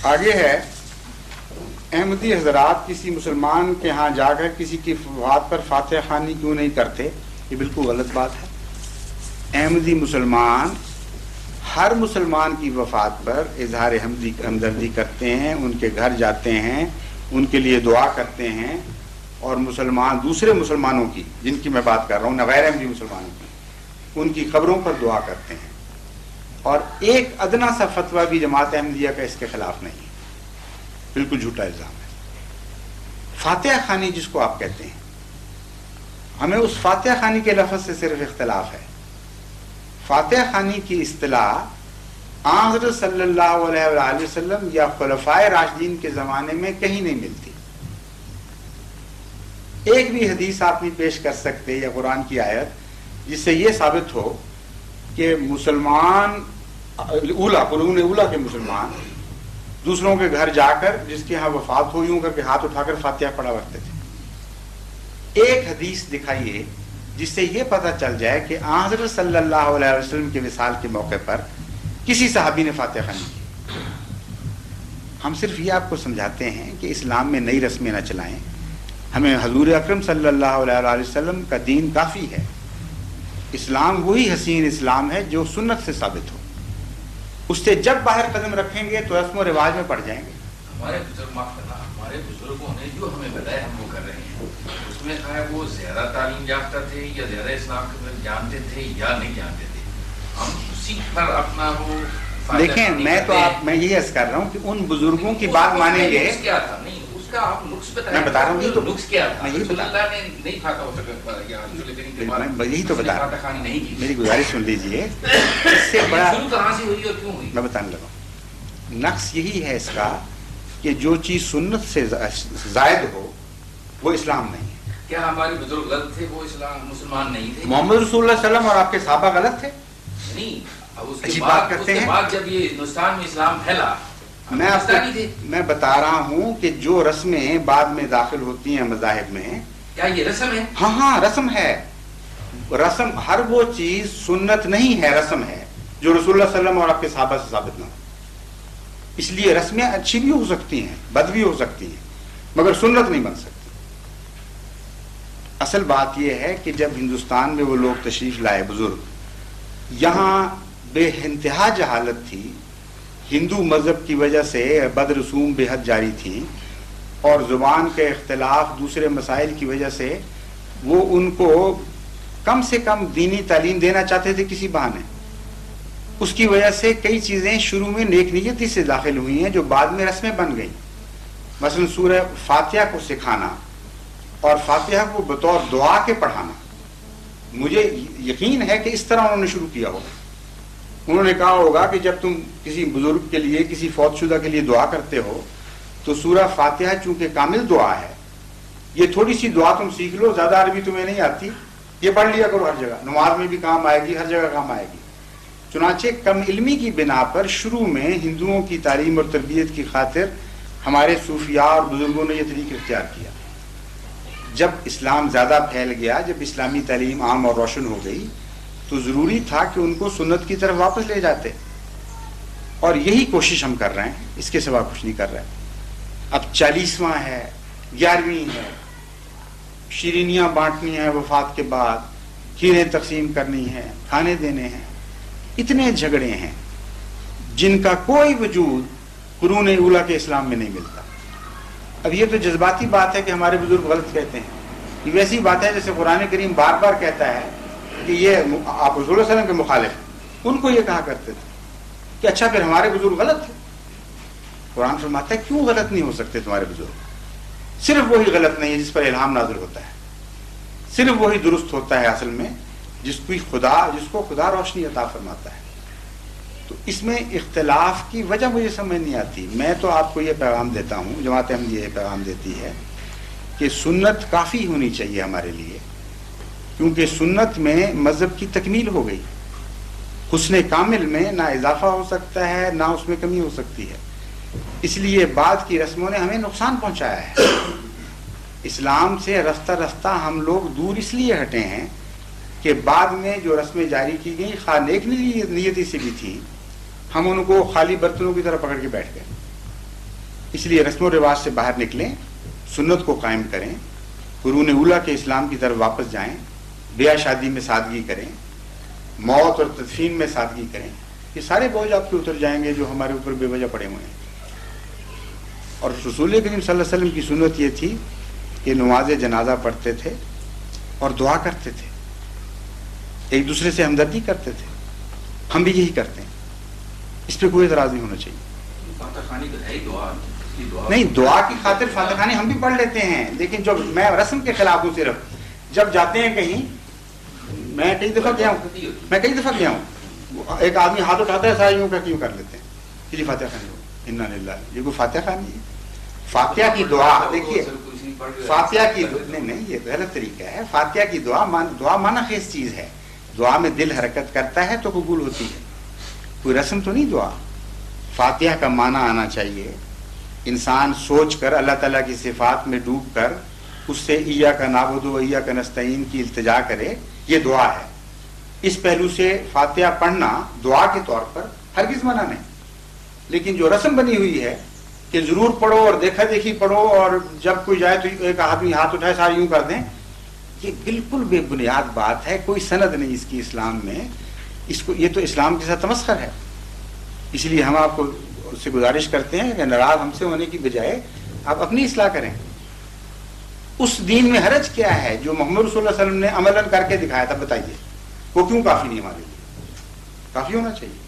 آگے ہے احمدی حضرات کسی مسلمان کے ہاں جا کر کسی کی وفات پر فاتحہ خوانی کیوں نہیں کرتے؟ یہ بالکل غلط بات ہے۔ احمدی مسلمان ہر مسلمان کی وفات پر اظہار ہمدردی کرتے ہیں، ان کے گھر جاتے ہیں، ان کے لیے دعا کرتے ہیں، اور مسلمان دوسرے مسلمانوں کی، جن کی میں بات کر رہا ہوں، غیر احمدی مسلمانوں کی، ان کی قبروں پر دعا کرتے ہیں۔ اور ایک ادنا سا فتویٰ بھی جماعت احمدیہ کا اس کے خلاف نہیں ہے، بالکل جھوٹا الزام ہے۔ فاتحہ خوانی جس کو آپ کہتے ہیں، ہمیں اس فاتحہ خوانی کے لفظ سے صرف اختلاف ہے۔ فاتحہ خوانی کی اصطلاح حضرت صلی اللہ علیہ وآلہ وسلم یا خلفائے راشدین کے زمانے میں کہیں نہیں ملتی۔ ایک بھی حدیث آپ نہیں پیش کر سکتے یا قرآن کی آیت جس سے یہ ثابت ہو کہ مسلمان قرون اولا کے مسلمان دوسروں کے گھر جا کر جس کے ہاں وفات ہو یوں کر کے ہاتھ اٹھا کر فاتحہ پڑھا کرتے تھے۔ ایک حدیث دکھائیے جس سے یہ پتہ چل جائے کہ حضرت صلی اللہ علیہ وسلم کے وصال کے موقع پر کسی صحابی نے فاتحہ خوانی کی۔ ہم صرف یہ آپ کو سمجھاتے ہیں کہ اسلام میں نئی رسمیں نہ چلائیں، ہمیں حضور اکرم صلی اللہ علیہ وسلم کا دین کافی ہے۔ اسلام وہی حسین اسلام ہے جو سنت سے ثابت ہو، اس سے جب باہر قدم رکھیں گے تو رسم و رواج میں پڑ جائیں گے۔ ہمارے بزرگوں نے جو ہمیں بتایا ہم وہ کر رہے ہیں، اس میں کہا ہے وہ زیادہ تعلیم یافتہ تھے یا زیادہ اسلام کے بارے جانتے تھے یا نہیں جانتے تھے، ہم اسی پر اپنا وہ دیکھیں۔ میں یہ عرض کر رہا ہوں کہ ان بزرگوں کی بات مانیں گے۔ کیا تھا نہیں اس کا آپ نقص بتائیں، میں بتا رہا ہوں، تو نقص کیا تھا؟ اللہ نے نہیں کھاتا ہو سکتا یا یہی تو بتا رہا ہوں، میری گزارش سن لیجئے۔ اس سے بڑا شروع کہاں سے ہوئی اور کیوں ہوئی؟ میں بتانے لگا ہوں۔ نقص یہی ہے اس کا کہ جو چیز سنت سے زائد ہو وہ اسلام نہیں ہے۔ کیا ہمارے بزرگ غلط تھے، وہ اسلام مسلمان نہیں تھے؟ محمد رسول اللہ صلی اللہ علیہ وسلم اور آپ کے صحابہ غلط تھے؟ نہیں، اچھی بات کرتے ہیں۔ بعد جب یہ ہندوستان میں اسلام پھیلا، میں بتا رہا ہوں کہ جو رسمیں بعد میں داخل ہوتی ہیں مذاہب میں، کیا یہ رسم ہے؟ ہاں رسم ہے۔ رسم ہر وہ چیز سنت نہیں ہے، رسم ہے جو رسول اللہ صلی اللہ علیہ وسلم اور آپ کے صحابہ سے ثابت نہ ہو۔ اس لیے رسمیں اچھی بھی ہو سکتی ہیں، بد بھی ہو سکتی ہیں، مگر سنت نہیں بن سکتی۔ اصل بات یہ ہے کہ جب ہندوستان میں وہ لوگ تشریف لائے بزرگ، یہاں بے انتہا جہالت تھی، ہندو مذہب کی وجہ سے بد رسوم بے حد جاری تھی، اور زبان کے اختلاف دوسرے مسائل کی وجہ سے وہ ان کو کم سے کم دینی تعلیم دینا چاہتے تھے کسی بہانے۔ اس کی وجہ سے کئی چیزیں شروع میں نیک نیتی سے داخل ہوئی ہیں جو بعد میں رسمیں بن گئیں۔ مثلا سورہ فاتحہ کو سکھانا اور فاتحہ کو بطور دعا کے پڑھانا، مجھے یقین ہے کہ اس طرح انہوں نے شروع کیا ہوگا۔ انہوں نے کہا ہوگا کہ جب تم کسی بزرگ کے لیے، کسی فوت شدہ کے لیے دعا کرتے ہو تو سورہ فاتحہ چونکہ کامل دعا ہے، یہ تھوڑی سی دعا تم سیکھ لو، زیادہ عربی تمہیں نہیں آتی، یہ پڑھ لیا کرو، ہر جگہ نماز میں بھی کام آئے گی، ہر جگہ کام آئے گی۔ چنانچہ کم علمی کی بنا پر شروع میں ہندوؤں کی تعلیم اور تربیت کی خاطر ہمارے صوفیاء اور بزرگوں نے یہ طریقہ اختیار کیا۔ جب اسلام زیادہ پھیل گیا، جب اسلامی تعلیم عام اور روشن ہو گئی، تو ضروری تھا کہ ان کو سنت کی طرف واپس لے جاتے، اور یہی کوشش ہم کر رہے ہیں، اس کے سوا کچھ نہیں کر رہے۔ اب 40واں ہے، 11ویں ہے، شیرینیاں بانٹنی ہیں وفات کے بعد، کھیریں تقسیم کرنی ہیں، کھانے دینے ہیں، اتنے جھگڑے ہیں جن کا کوئی وجود قرون اولا کے اسلام میں نہیں ملتا۔ اب یہ تو جذباتی بات ہے کہ ہمارے بزرگ غلط کہتے ہیں، یہ ویسی بات ہے جیسے قرآن کریم بار بار کہتا ہے کہ یہ آپ رسول اللہ صلی اللہ علیہ وسلم کے مخالف ہیں۔ ان کو یہ کہا کرتے تھے کہ اچھا پھر ہمارے بزرگ غلط تھے۔ قرآن فرماتا ہے کیوں غلط نہیں ہو سکتے تمہارے بزرگ؟ صرف وہی غلط نہیں ہے جس پر الہام نازل ہوتا ہے، صرف وہی درست ہوتا ہے اصل میں جس کو خدا روشنی عطا فرماتا ہے۔ تو اس میں اختلاف کی وجہ مجھے سمجھ نہیں آتی۔ میں تو آپ کو یہ پیغام دیتا ہوں، جماعت احمدیہ یہ پیغام دیتی ہے کہ سنت کافی ہونی چاہیے ہمارے لیے، کیونکہ سنت میں مذہب کی تکمیل ہو گئی۔ حسن کامل میں نہ اضافہ ہو سکتا ہے نہ اس میں کمی ہو سکتی ہے۔ اس لیے بعد کی رسموں نے ہمیں نقصان پہنچایا ہے۔ اسلام سے رفتہ رفتہ ہم لوگ دور اس لیے ہٹے ہیں کہ بعد میں جو رسمیں جاری کی گئیں خواہ نیک نیتی سے بھی تھی، ہم ان کو خالی برتنوں کی طرح پکڑ کے بیٹھ گئے۔ اس لیے رسم و رواج سے باہر نکلیں، سنت کو قائم کریں، قرون اولیٰ کے اسلام کی طرف واپس جائیں، بیاہ شادی میں سادگی کریں، موت اور تدفین میں سادگی کریں. یہ سارے بوجھ آپ کے اتر جائیں گے جو ہمارے اوپر بے وجہ پڑے ہوئے ہیں. اور رسول کریم صلی اللہ علیہ وسلم کی سنت یہ تھی کہ نماز جنازہ پڑھتے تھے اور دعا کرتے تھے، ایک دوسرے سے ہمدردی کرتے تھے. ہم بھی یہی کرتے ہیں، اس پہ کوئی اعتراض نہیں ہونا چاہیے. فاتح خانی تو ہے ہی دعا نہیں، دعا کی خاطر فاتح خانی ہم بھی پڑھ لیتے ہیں، لیکن جو میں رسم کے خلاف ہوں. صرف جب جاتے ہیں کہیں، میں کئی دفعہ گیا ہوں، ایک آدمی ہاتھ اٹھاتا ہے، سارے یوں کیوں کر لیتے ہیں کہ جی فاتح خانی ہو، انا للہ. یہ کوئی فاتح خانی ہے؟ فاتحہ کی دعا دیکھیے، فاتحہ کی نہیں، یہ غلط طریقہ ہے. فاتحہ کی دعا معنی خیز چیز ہے. دعا میں دل حرکت کرتا ہے تو قبول ہوتی ہے، کوئی رسم تو نہیں. دعا فاتحہ کا معنی آنا چاہیے. انسان سوچ کر اللہ تعالیٰ کی صفات میں ڈوب کر اس سے ایاک نعبد و ایاک نستعین کی التجا کرے، یہ دعا ہے. اس پہلو سے فاتحہ پڑھنا دعا کے طور پر ہرگز منع نہیں. لیکن جو رسم بنی ہوئی ہے کہ ضرور پڑھو اور دیکھا دیکھی پڑھو اور جب کوئی جائے تو ایک آدمی ہاتھ اٹھائے سارے یوں کر دیں، یہ بالکل بے بنیاد بات ہے. کوئی سند نہیں اس کی اسلام میں. یہ تو اسلام کے ساتھ تمسخر ہے. اس لیے ہم آپ کو سے گزارش کرتے ہیں کہ ناراض ہم سے ہونے کی بجائے آپ اپنی اصلاح کریں. اس دین میں حرج کیا ہے جو محمد رسول اللہ علیہ وسلم نے عملاً کر کے دکھایا تھا؟ بتائیے وہ کیوں کافی نہیں؟ ہمارے لیے کافی ہونا چاہیے.